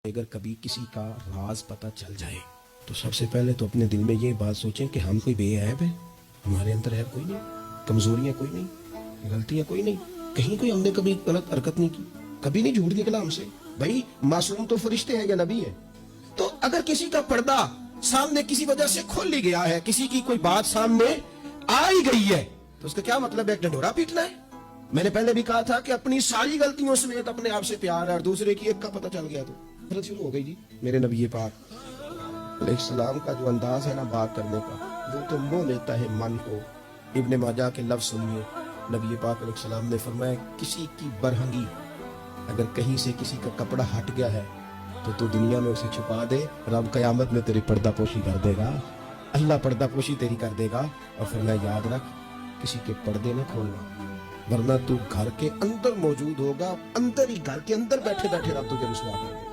अगर कभी किसी का राज पता चल जाए तो सबसे पहले तो अपने दिल में ये बात सोचें कि हम कोई बेऐब है, हमारे अंदर ऐब कोई नहीं, कमजोरियां कोई नहीं, गलतियां कोई नहीं, कहीं कोई हमने कभी गलत हरकत नहीं की, कभी नहीं झूठ निकला हमसे। भाई मासूम तो फरिश्ते हैं या नबी है। तो अगर किसी का पर्दा सामने किसी वजह से खुल ही गया है, किसी की कोई बात सामने आ ही गई है, तो उसका क्या मतलब है? एक ढंढोरा पीटना है? मैंने पहले भी कहा था कि अपनी सारी गलतियों समेत अपने आप से प्यार है, और दूसरे की एक का पता चल गया तो नफरत शुरू हो गई जी। मेरे नबी पाक अलैहिस्सलाम का जो अंदाज है ना बात करने का, वो तो मोह लेता है मन को। इब्ने माजा के लफ्ज सुनिए, नबी पाक अलैहिस्सलाम ने फरमाया, किसी की बरहंगी अगर कहीं से किसी का कपड़ा हट गया है तो तू दुनिया में उसे छुपा दे, रब कयामत में तेरी पर्दापोशी कर देगा, अल्लाह पर्दापोशी तेरी कर देगा। और फरमाया, याद रख किसी के पर्दे न खोलना, वरना तू घर के अंदर मौजूद होगा, अंदर ही घर के अंदर बैठे बैठे रब तुझे रुसवा कर देगा।